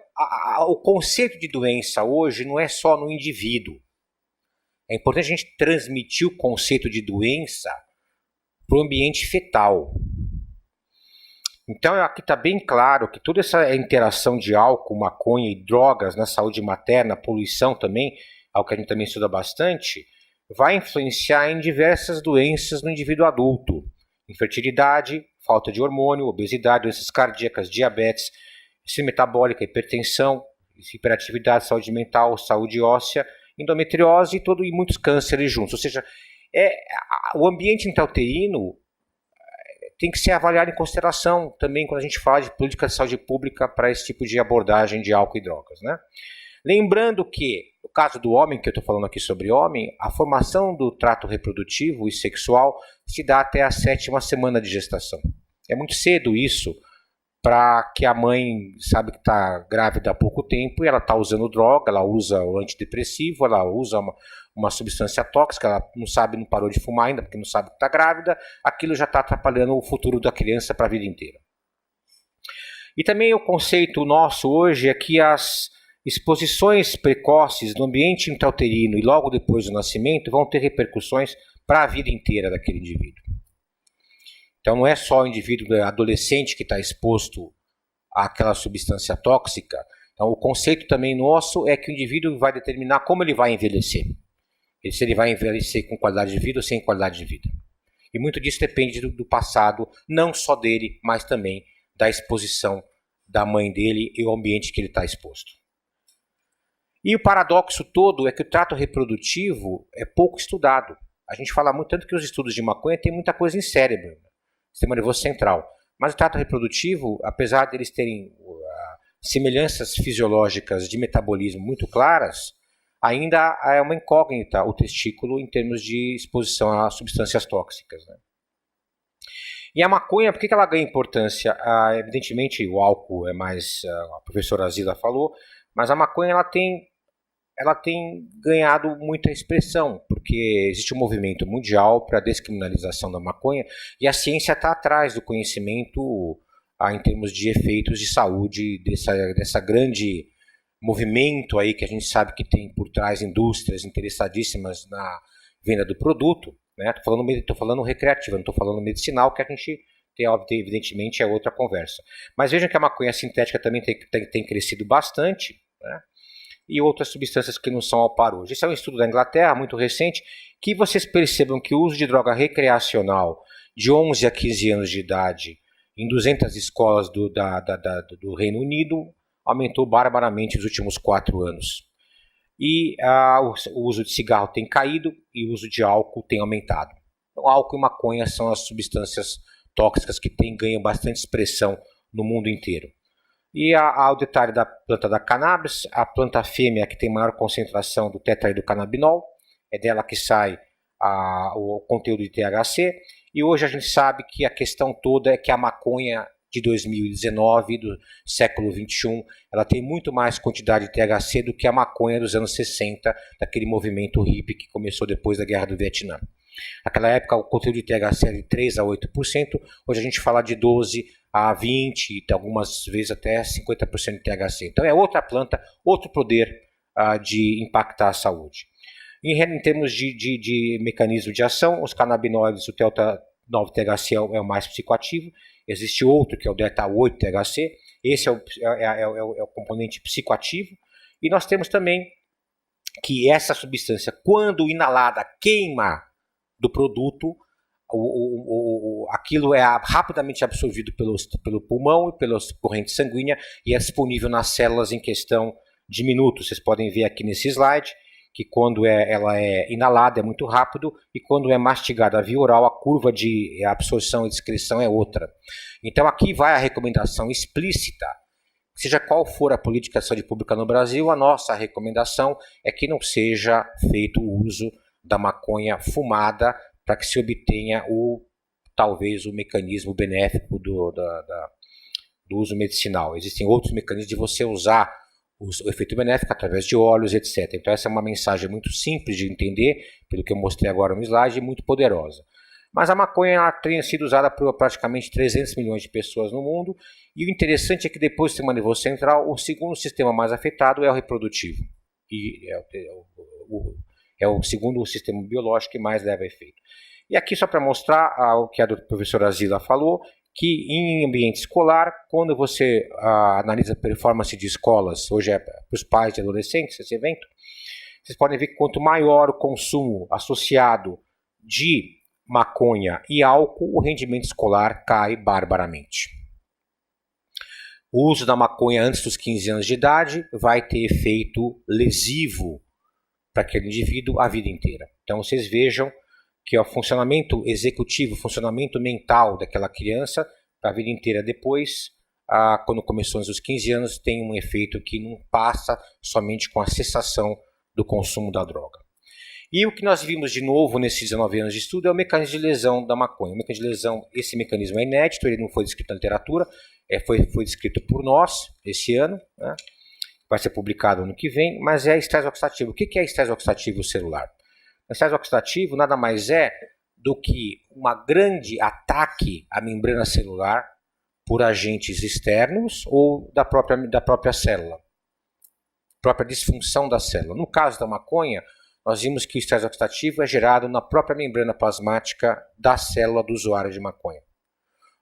o conceito de doença hoje não é só no indivíduo. É importante a gente transmitir o conceito de doença para o ambiente fetal. Então aqui está bem claro que toda essa interação de álcool, maconha e drogas na saúde materna, poluição também, algo que a gente também estuda bastante, vai influenciar em diversas doenças no indivíduo adulto. Infertilidade, falta de hormônio, obesidade, doenças cardíacas, diabetes, síndrome metabólica, hipertensão, hiperatividade, saúde mental, saúde óssea, endometriose e muitos cânceres juntos. Ou seja, o ambiente intrauterino tem que ser avaliado em consideração também quando a gente fala de política de saúde pública para esse tipo de abordagem de álcool e drogas, né? Lembrando que, no caso do homem, que eu estou falando aqui sobre homem, a formação do trato reprodutivo e sexual se dá até a 7ª semana de gestação. É muito cedo isso para que a mãe sabe que está grávida há pouco tempo e ela está usando droga, ela usa o antidepressivo, ela usa uma substância tóxica, ela não sabe, não parou de fumar ainda porque não sabe que está grávida, aquilo já está atrapalhando o futuro da criança para a vida inteira. E também o conceito nosso hoje é que as exposições precoces no ambiente intrauterino e logo depois do nascimento vão ter repercussões para a vida inteira daquele indivíduo. Então não é só o indivíduo adolescente que está exposto àquela substância tóxica. Então o conceito também nosso é que o indivíduo vai determinar como ele vai envelhecer. Se ele vai envelhecer com qualidade de vida ou sem qualidade de vida. E muito disso depende do passado, não só dele, mas também da exposição da mãe dele e o ambiente que ele está exposto. E o paradoxo todo é que o trato reprodutivo é pouco estudado. A gente fala muito, tanto que os estudos de maconha tem muita coisa em cérebro, sistema nervoso central. Mas o trato reprodutivo, apesar de eles terem semelhanças fisiológicas de metabolismo muito claras, ainda é uma incógnita o testículo em termos de exposição a substâncias tóxicas, né? E a maconha, por que ela ganha importância? Evidentemente, o álcool é mais, a professora Zila falou, mas a maconha ela tem ganhado muita expressão, porque existe um movimento mundial para a descriminalização da maconha e a ciência está atrás do conhecimento em termos de efeitos de saúde dessa grande movimento aí que a gente sabe que tem por trás indústrias interessadíssimas na venda do produto, né? Estou falando recreativo, não estou falando medicinal, que a gente tem, evidentemente, é outra conversa. Mas vejam que a maconha sintética também tem crescido bastante, né? E outras substâncias que não são ao par hoje. Esse é um estudo da Inglaterra, muito recente, que vocês percebam que o uso de droga recreacional de 11 a 15 anos de idade em 200 escolas do Reino Unido aumentou barbaramente nos últimos 4 anos. E o uso de cigarro tem caído e o uso de álcool tem aumentado. Então, álcool e maconha são as substâncias tóxicas que ganham bastante expressão no mundo inteiro. E ao detalhe da planta da cannabis, a planta fêmea que tem maior concentração do tetraidrocannabinol, é dela que sai o conteúdo de THC, e hoje a gente sabe que a questão toda é que a maconha de 2019, do século 21, ela tem muito mais quantidade de THC do que a maconha dos anos 60, daquele movimento hippie que começou depois da Guerra do Vietnã. Naquela época o conteúdo de THC era de 3 a 8%, hoje a gente fala de 12 a 20, algumas vezes até 50% de THC. Então é outra planta, outro poder de impactar a saúde. Em termos de mecanismo de ação, os canabinoides, o delta-9-THC é o mais psicoativo, existe outro que é o delta-8-THC, esse é o componente psicoativo, e nós temos também que essa substância, quando inalada, queima do produto, aquilo é rapidamente absorvido pelo pulmão e pela corrente sanguínea e é disponível nas células em questão de minutos. Vocês podem ver aqui nesse slide que quando ela é inalada é muito rápido e quando é mastigada via oral a curva de absorção e excreção é outra. Então aqui vai a recomendação explícita, seja qual for a política de saúde pública no Brasil, a nossa recomendação é que não seja feito o uso da maconha fumada para que se obtenha talvez o mecanismo benéfico do uso medicinal. Existem outros mecanismos de você usar o efeito benéfico através de óleos, etc. Então essa é uma mensagem muito simples de entender, pelo que eu mostrei agora no slide, e muito poderosa. Mas a maconha tem sido usada por praticamente 300 milhões de pessoas no mundo, e o interessante é que depois do sistema nervoso central, o segundo sistema mais afetado é o reprodutivo. E é o segundo sistema biológico que mais leva a efeito. E aqui só para mostrar o que a professora Zila falou, que em ambiente escolar, quando você analisa a performance de escolas, hoje é para os pais de adolescentes esse evento, vocês podem ver que quanto maior o consumo associado de maconha e álcool, o rendimento escolar cai barbaramente. O uso da maconha antes dos 15 anos de idade vai ter efeito lesivo para aquele indivíduo a vida inteira. Então vocês vejam que o funcionamento executivo, o funcionamento mental daquela criança, para a vida inteira depois, quando começou nos 15 anos, tem um efeito que não passa somente com a cessação do consumo da droga. E o que nós vimos de novo nesses 19 anos de estudo é o mecanismo de lesão da maconha. O mecanismo de lesão, esse mecanismo é inédito, ele não foi descrito na literatura, foi descrito por nós esse ano, né? Vai ser publicado ano que vem, mas é estresse oxidativo. O que é estresse oxidativo celular? O estresse oxidativo nada mais é do que um grande ataque à membrana celular por agentes externos ou da própria célula, própria disfunção da célula. No caso da maconha, nós vimos que o estresse oxidativo é gerado na própria membrana plasmática da célula do usuário de maconha.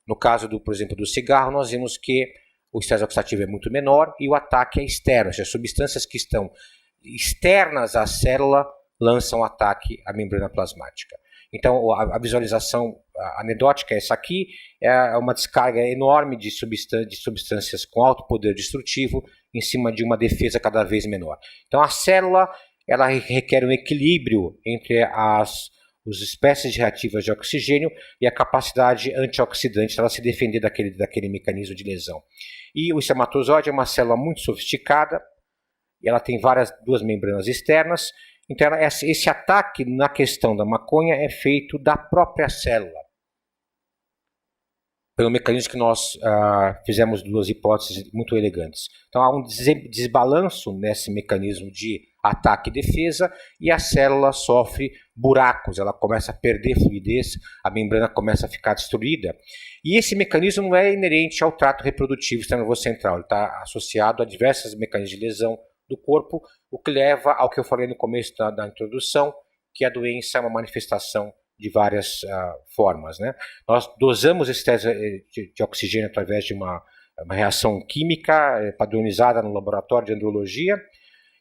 No caso, por exemplo, do cigarro, nós vimos que o estresse oxidativo é muito menor e o ataque é externo, ou seja, substâncias que estão externas à célula lançam ataque à membrana plasmática. Então, a visualização anedótica é essa aqui, é uma descarga enorme de substâncias com alto poder destrutivo em cima de uma defesa cada vez menor. Então, a célula ela requer um equilíbrio entre as espécies reativas de oxigênio e a capacidade antioxidante para se defender daquele mecanismo de lesão. E o espermatozoide é uma célula muito sofisticada, e ela tem duas membranas externas. Então, esse ataque na questão da maconha é feito da própria célula. Pelo mecanismo que nós fizemos duas hipóteses muito elegantes. Então, há um desbalanço nesse mecanismo de ataque e defesa e a célula sofre buracos, ela começa a perder fluidez, a membrana começa a ficar destruída. E esse mecanismo não é inerente ao trato reprodutivo do sistema nervoso central, ele está associado a diversos mecanismos de lesão do corpo, o que leva ao que eu falei no começo da introdução, que a doença é uma manifestação de várias formas, né? Nós dosamos esse teste de oxigênio através de uma reação química padronizada no laboratório de andrologia,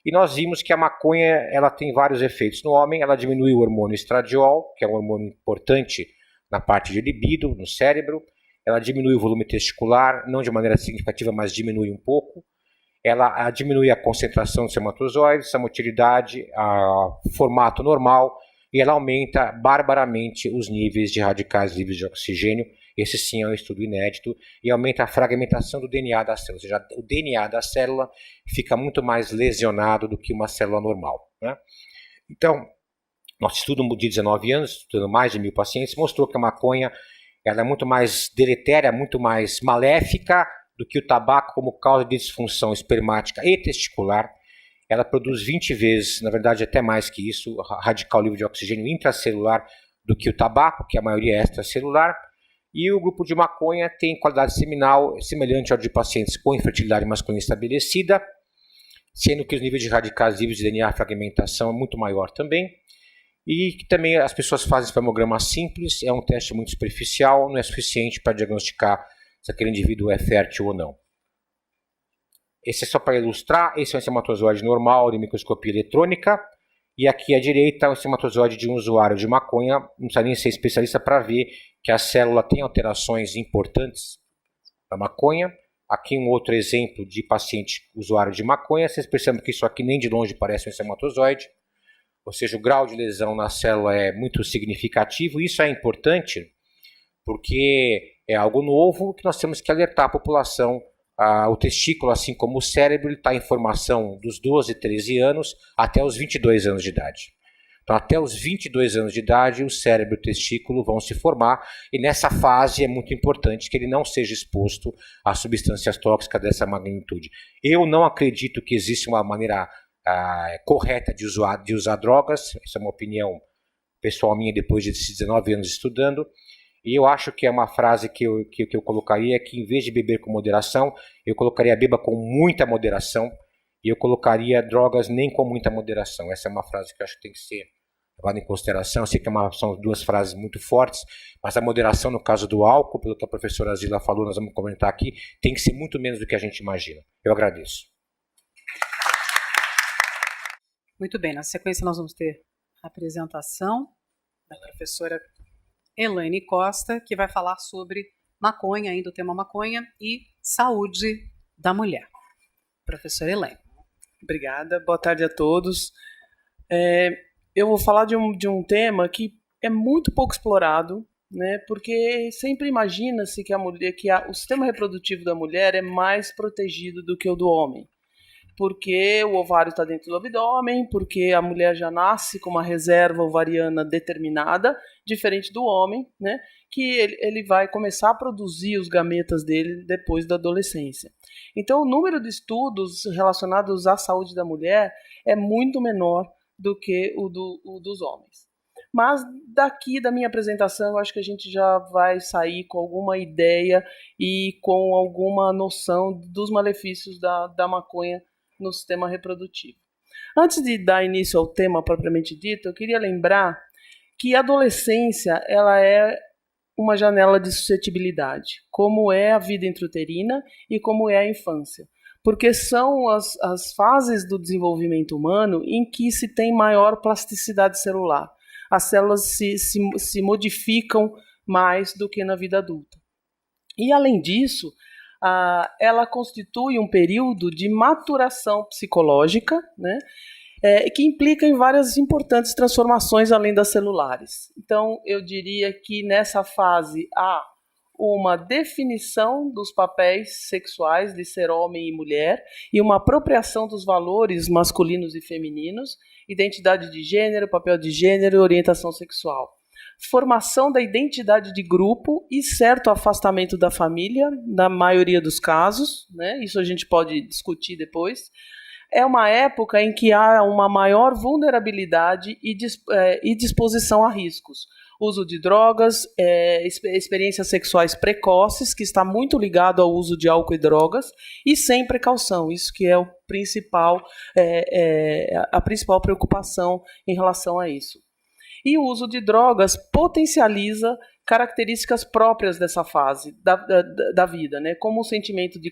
e nós vimos que a maconha ela tem vários efeitos no homem. Ela diminui o hormônio estradiol, que é um hormônio importante na parte de libido, no cérebro. Ela diminui o volume testicular, não de maneira significativa, mas diminui um pouco. Ela diminui a concentração de espermatozoides, a motilidade, o formato normal, e ela aumenta barbaramente os níveis de radicais livres de oxigênio esse sim é um estudo inédito, e aumenta a fragmentação do DNA da célula, ou seja, o DNA da célula fica muito mais lesionado do que uma célula normal, né? Então, nosso estudo de 19 anos, estudando mais de 1.000 pacientes, mostrou que a maconha ela é muito mais deletéria, muito mais maléfica do que o tabaco como causa de disfunção espermática e testicular. Ela produz 20 vezes, na verdade até mais que isso, radical livre de oxigênio intracelular do que o tabaco, que a maioria é extracelular. E o grupo de maconha tem qualidade seminal semelhante ao de pacientes com infertilidade masculina estabelecida, sendo que os níveis de radicais livres de DNA fragmentação é muito maior também. E que também as pessoas fazem espermograma simples, é um teste muito superficial, não é suficiente para diagnosticar se aquele indivíduo é fértil ou não. Esse é só para ilustrar, esse é um espermatozoide normal de microscopia eletrônica, e aqui à direita é um espermatozoide de um usuário de maconha, não precisa nem ser especialista para ver que a célula tem alterações importantes da maconha. Aqui um outro exemplo de paciente usuário de maconha, vocês percebem que isso aqui nem de longe parece um espermatozoide, ou seja, o grau de lesão na célula é muito significativo. Isso é importante porque é algo novo que nós temos que alertar a população. O testículo, assim como o cérebro, está em formação dos 12, 13 anos até os 22 anos de idade. Então, até os 22 anos de idade, o cérebro e o testículo vão se formar, e nessa fase é muito importante que ele não seja exposto a substâncias tóxicas dessa magnitude. Eu não acredito que existe uma maneira correta de usar drogas, essa é uma opinião pessoal minha depois de 19 anos estudando, e eu acho que é uma frase que eu colocaria, que em vez de beber com moderação, eu colocaria beba com muita moderação, e eu colocaria drogas nem com muita moderação. Essa é uma frase que eu acho que tem que ser levada em consideração. Eu sei que são duas frases muito fortes, mas a moderação no caso do álcool, pelo que a professora Zila falou, nós vamos comentar aqui, tem que ser muito menos do que a gente imagina. Eu agradeço. Muito bem, na sequência nós vamos ter a apresentação da professora Elaine Costa, que vai falar sobre maconha, ainda o tema maconha, e saúde da mulher. Professora Elaine. Obrigada, boa tarde a todos. Eu vou falar de um tema que é muito pouco explorado, né, porque sempre imagina-se que o sistema reprodutivo da mulher é mais protegido do que o do homem. Porque o ovário está dentro do abdômen, porque a mulher já nasce com uma reserva ovariana determinada, diferente do homem, né, que ele vai começar a produzir os gametas dele depois da adolescência. Então, o número de estudos relacionados à saúde da mulher é muito menor do que o dos homens. Mas daqui da minha apresentação, eu acho que a gente já vai sair com alguma ideia e com alguma noção dos malefícios da maconha no sistema reprodutivo. Antes de dar início ao tema propriamente dito, eu queria lembrar que a adolescência ela é uma janela de suscetibilidade, como é a vida intrauterina e como é a infância, porque são as fases do desenvolvimento humano em que se tem maior plasticidade celular. As células se modificam mais do que na vida adulta. E, além disso, ela constitui um período de maturação psicológica, né, que implica em várias importantes transformações além das celulares. Então, eu diria que nessa fase há uma definição dos papéis sexuais de ser homem e mulher e uma apropriação dos valores masculinos e femininos, identidade de gênero, papel de gênero e orientação sexual. Formação da identidade de grupo e certo afastamento da família, na maioria dos casos, né? Isso a gente pode discutir depois. É uma época em que há uma maior vulnerabilidade e disposição a riscos. Uso de drogas, experiências sexuais precoces, que está muito ligado ao uso de álcool e drogas, e sem precaução, isso que é a principal preocupação em relação a isso. E o uso de drogas potencializa características próprias dessa fase da vida, né? Como o sentimento de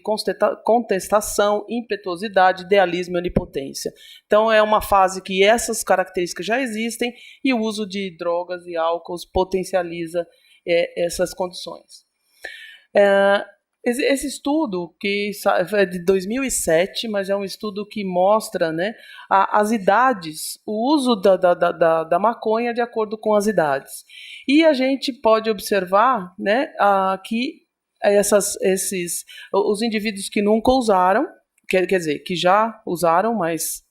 contestação, impetuosidade, idealismo e onipotência. Então, é uma fase que essas características já existem e o uso de drogas e álcools potencializa essas condições. Esse estudo, que é de 2007, mas é um estudo que mostra, né, as idades, o uso da maconha de acordo com as idades. E a gente pode observar, né, que os indivíduos que nunca usaram, quer dizer, que já usaram, mas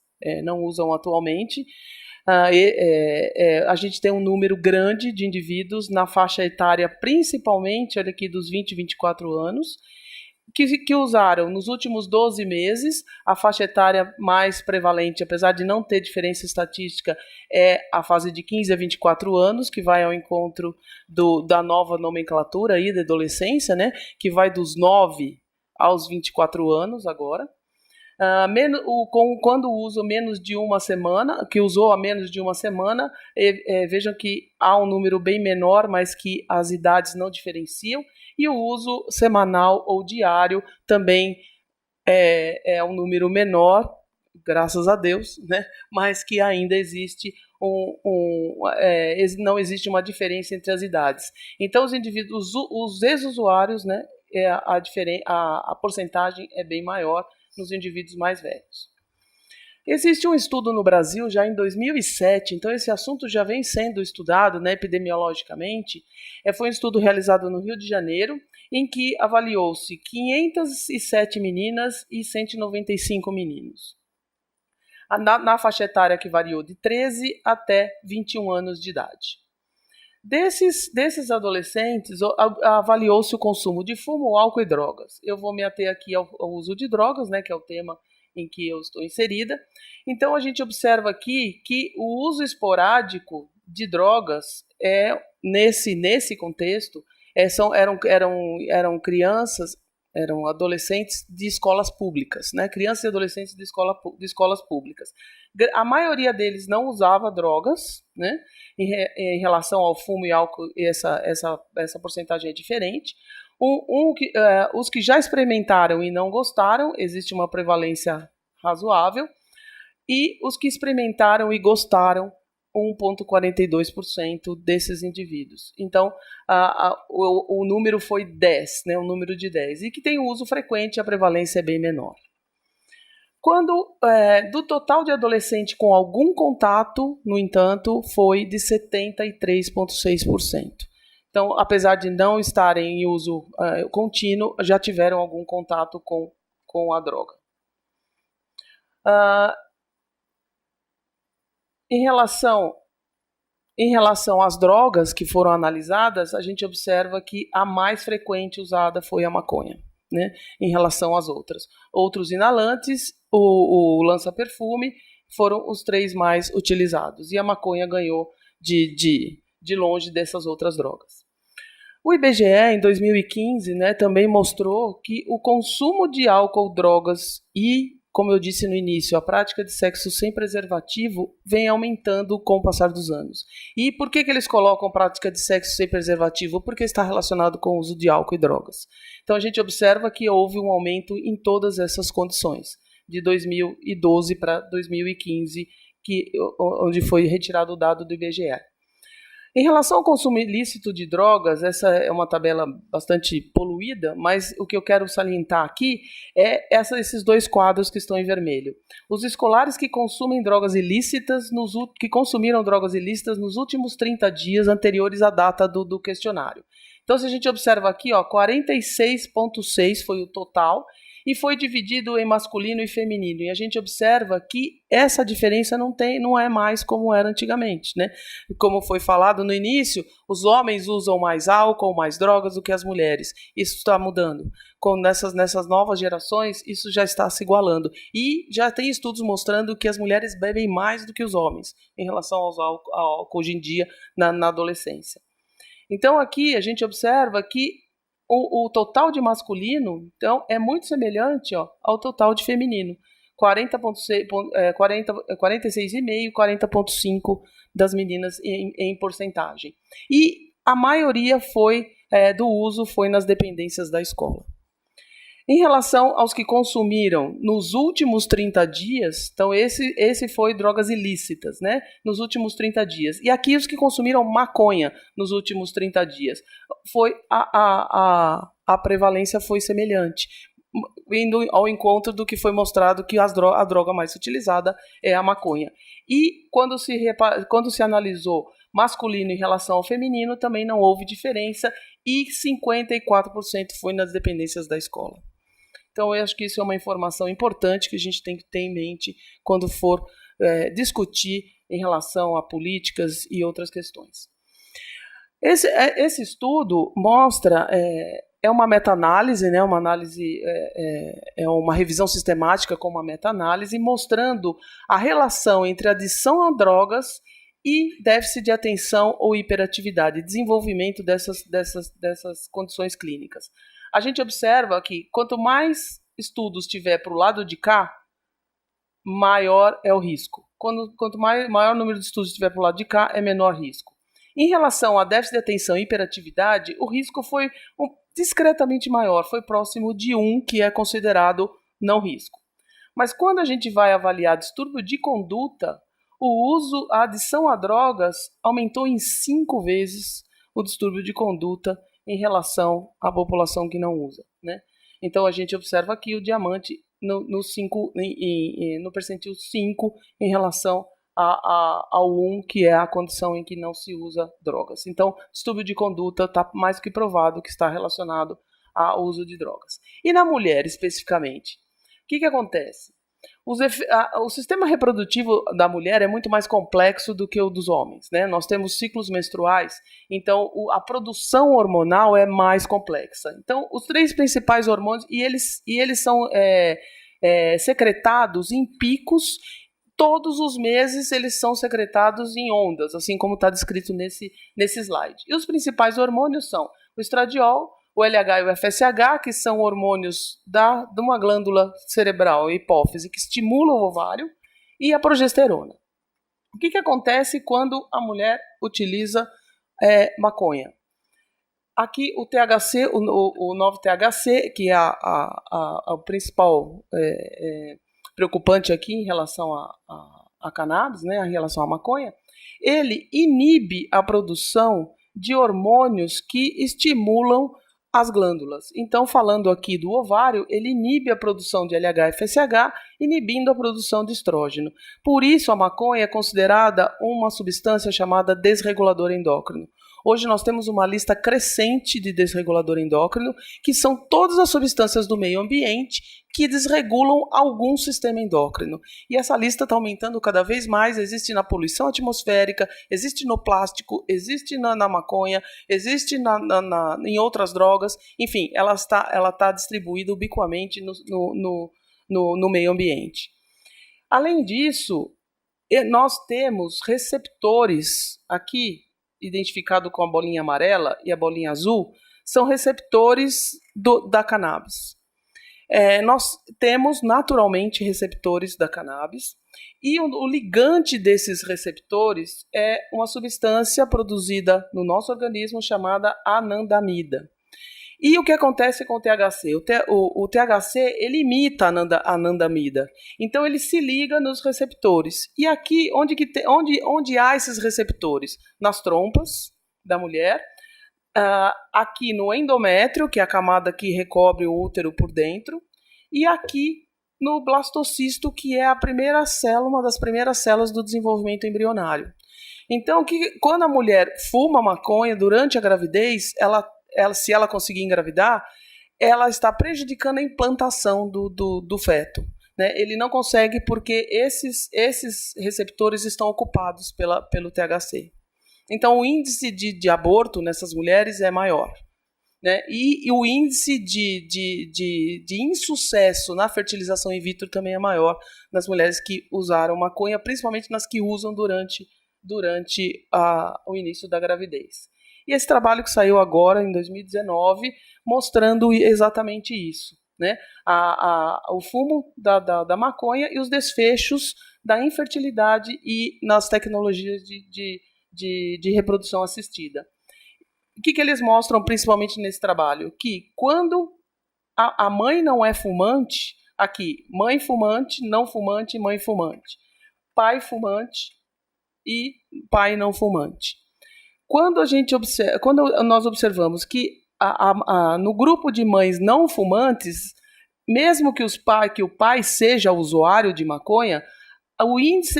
não usam atualmente, a gente tem um número grande de indivíduos na faixa etária, principalmente aqui dos 20 e 24 anos, que usaram nos últimos 12 meses. A faixa etária mais prevalente, apesar de não ter diferença estatística, é a fase de 15 a 24 anos, que vai ao encontro da nova nomenclatura aí da adolescência, né, que vai dos 9 aos 24 anos agora. Quando usa menos de uma semana, que usou há menos de uma semana, vejam que há um número bem menor, mas que as idades não diferenciam, e o uso semanal ou diário também é um número menor, graças a Deus, né? Mas que ainda existe não existe uma diferença entre as idades. Então, os indivíduos, os ex-usuários, né, a porcentagem é bem maior nos indivíduos mais velhos. Existe um estudo no Brasil já em 2007, então esse assunto já vem sendo estudado, né, epidemiologicamente. Foi um estudo realizado no Rio de Janeiro, em que avaliou-se 507 meninas e 195 meninos. Na faixa etária que variou de 13 até 21 anos de idade. Desses adolescentes, avaliou-se o consumo de fumo, álcool e drogas. Eu vou me ater aqui ao uso de drogas, né, que é o tema em que eu estou inserida. Então, a gente observa aqui que o uso esporádico de drogas nesse contexto, eram crianças, eram adolescentes de escolas públicas, né? Crianças e adolescentes de escolas públicas. A maioria deles não usava drogas, né? Em relação ao fumo e álcool, essa porcentagem é diferente. Os que já experimentaram e não gostaram, existe uma prevalência razoável, e os que experimentaram e gostaram, 1,42% desses indivíduos. Então, o número foi 10, né, um número de 10, e que tem uso frequente, a prevalência é bem menor. Do total de adolescente com algum contato, no entanto, foi de 73,6%. Então, apesar de não estarem em uso contínuo, já tiveram algum contato com a droga. Em relação às drogas que foram analisadas, a gente observa que a mais frequente usada foi a maconha, né, em relação às outras. Outros inalantes, o lança-perfume, foram os 3 mais utilizados. E a maconha ganhou de longe dessas outras drogas. O IBGE, em 2015, né, também mostrou que o consumo de álcool, drogas e, como eu disse no início, a prática de sexo sem preservativo vem aumentando com o passar dos anos. E por que eles colocam prática de sexo sem preservativo? Porque está relacionado com o uso de álcool e drogas. Então a gente observa que houve um aumento em todas essas condições, de 2012 para 2015, onde foi retirado o dado do IBGE. Em relação ao consumo ilícito de drogas, essa é uma tabela bastante poluída, mas o que eu quero salientar aqui é esses 2 quadros que estão em vermelho. Os escolares que consumiram drogas ilícitas nos últimos 30 dias anteriores à data do questionário. Então, se a gente observa aqui, 46,6 foi o total, e foi dividido em masculino e feminino. E a gente observa que essa diferença não é mais como era antigamente, né? Como foi falado no início, os homens usam mais álcool, mais drogas do que as mulheres. Isso está mudando. Nessas novas gerações, isso já está se igualando. E já tem estudos mostrando que as mulheres bebem mais do que os homens em relação ao álcool hoje em dia na adolescência. Então, aqui a gente observa que o total de masculino, então, é muito semelhante ao total de feminino. 46,5% 40,5% das meninas em porcentagem. E a maioria do uso foi nas dependências da escola. Em relação aos que consumiram nos últimos 30 dias, então esse foi drogas ilícitas, né? Nos últimos 30 dias. E aqui os que consumiram maconha nos últimos 30 dias. Foi a prevalência foi semelhante, indo ao encontro do que foi mostrado que a droga mais utilizada é a maconha. E quando se analisou masculino em relação ao feminino, também não houve diferença, e 54% foi nas dependências da escola. Então, eu acho que isso é uma informação importante que a gente tem que ter em mente quando for discutir em relação a políticas e outras questões. Esse estudo mostra, é uma meta-análise, né, uma análise, é uma revisão sistemática com uma meta-análise, mostrando a relação entre adição a drogas e déficit de atenção ou hiperatividade, desenvolvimento dessas condições clínicas. A gente observa que quanto mais estudos tiver para o lado de cá, maior é o risco. Quanto maior número de estudos tiver para o lado de cá, é menor risco. Em relação a déficit de atenção e hiperatividade, o risco foi discretamente maior, foi próximo de 1, que é considerado não risco. Mas quando a gente vai avaliar distúrbio de conduta, a adição a drogas aumentou em 5 vezes o distúrbio de conduta em relação à população que não usa, né? Então, a gente observa aqui o diamante no percentil 5 em relação ao 1, que é a condição em que não se usa drogas. Então, distúrbio de conduta está mais que provado que está relacionado ao uso de drogas. E na mulher, especificamente, o que acontece? O sistema reprodutivo da mulher é muito mais complexo do que o dos homens, né? Nós temos ciclos menstruais, então a produção hormonal é mais complexa. Então, os 3 principais hormônios, e eles são secretados em picos. Todos os meses eles são secretados em ondas, assim como está descrito nesse slide. E os principais hormônios são o estradiol, o LH e o FSH, que são hormônios de uma glândula cerebral, a hipófise, que estimulam o ovário, e a progesterona. O que acontece quando a mulher utiliza maconha? Aqui o THC, o 9-THC, que é o principal preocupante aqui em relação a cannabis, né, em relação à maconha, ele inibe a produção de hormônios que estimulam as glândulas. Então, falando aqui do ovário, ele inibe a produção de LH e FSH, inibindo a produção de estrógeno. Por isso, a maconha é considerada uma substância chamada desregulador endócrino. Hoje nós temos uma lista crescente de desregulador endócrino, que são todas as substâncias do meio ambiente que desregulam algum sistema endócrino. E essa lista está aumentando cada vez mais, existe na poluição atmosférica, existe no plástico, existe na maconha, existe em outras drogas, enfim, ela está distribuída ubiquamente no meio ambiente. Além disso, nós temos receptores aqui, identificado com a bolinha amarela e a bolinha azul, são receptores da cannabis. Nós temos naturalmente receptores da cannabis, e o ligante desses receptores é uma substância produzida no nosso organismo chamada anandamida. E o que acontece com o THC? O THC ele imita a anandamida, então ele se liga nos receptores. E aqui, onde há esses receptores? Nas trompas da mulher, aqui no endométrio, que é a camada que recobre o útero por dentro, e aqui no blastocisto, que é uma das primeiras células do desenvolvimento embrionário. Então, quando a mulher fuma maconha durante a gravidez, se ela conseguir engravidar, ela está prejudicando a implantação do feto, né? Ele não consegue porque esses receptores estão ocupados pelo THC. Então, o índice de aborto nessas mulheres é maior, né? E o índice de insucesso na fertilização in vitro também é maior nas mulheres que usaram maconha, principalmente nas que usam durante o início da gravidez. E esse trabalho que saiu agora, em 2019, mostrando exatamente isso, né? O fumo da maconha e os desfechos da infertilidade e nas tecnologias de reprodução assistida. O que eles mostram, principalmente nesse trabalho? Que quando a mãe não é fumante, aqui, mãe fumante, não fumante, mãe fumante. Pai fumante e pai não fumante. Quando nós observamos que no grupo de mães não fumantes, mesmo que o pai seja usuário de maconha,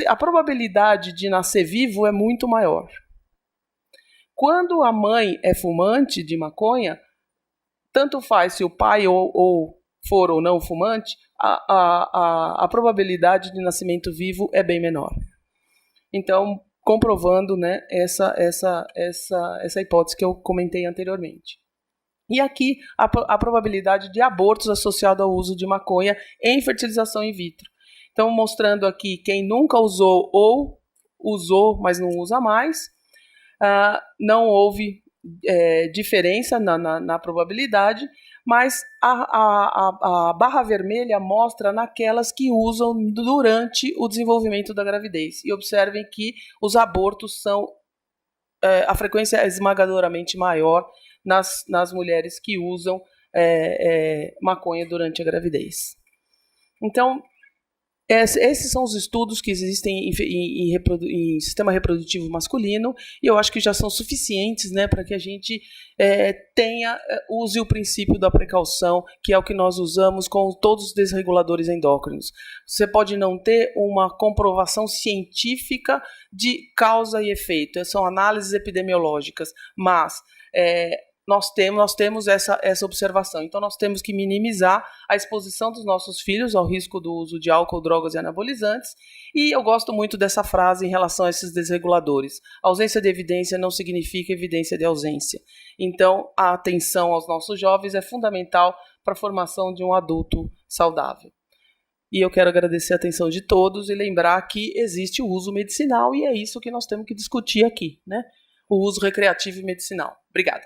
a probabilidade de nascer vivo é muito maior. Quando a mãe é fumante de maconha, tanto faz se o pai ou for ou não fumante, a probabilidade de nascimento vivo é bem menor. Então, comprovando, né, essa hipótese que eu comentei anteriormente. E aqui a probabilidade de abortos associado ao uso de maconha em fertilização in vitro. Então, mostrando aqui quem nunca usou ou usou, mas não usa mais, não houve diferença na probabilidade, mas a barra vermelha mostra naquelas que usam durante o desenvolvimento da gravidez. E observem que os abortos são, a frequência é esmagadoramente maior nas mulheres que usam maconha durante a gravidez. Então, esses são os estudos que existem em sistema reprodutivo masculino, e eu acho que já são suficientes, né, para que a gente use o princípio da precaução, que é o que nós usamos com todos os desreguladores endócrinos. Você pode não ter uma comprovação científica de causa e efeito, são análises epidemiológicas, mas nós temos essa observação. Então, nós temos que minimizar a exposição dos nossos filhos ao risco do uso de álcool, drogas e anabolizantes. E eu gosto muito dessa frase em relação a esses desreguladores. A ausência de evidência não significa evidência de ausência. Então, a atenção aos nossos jovens é fundamental para a formação de um adulto saudável. E eu quero agradecer a atenção de todos e lembrar que existe o uso medicinal, e é isso que nós temos que discutir aqui, né? O uso recreativo e medicinal. Obrigada.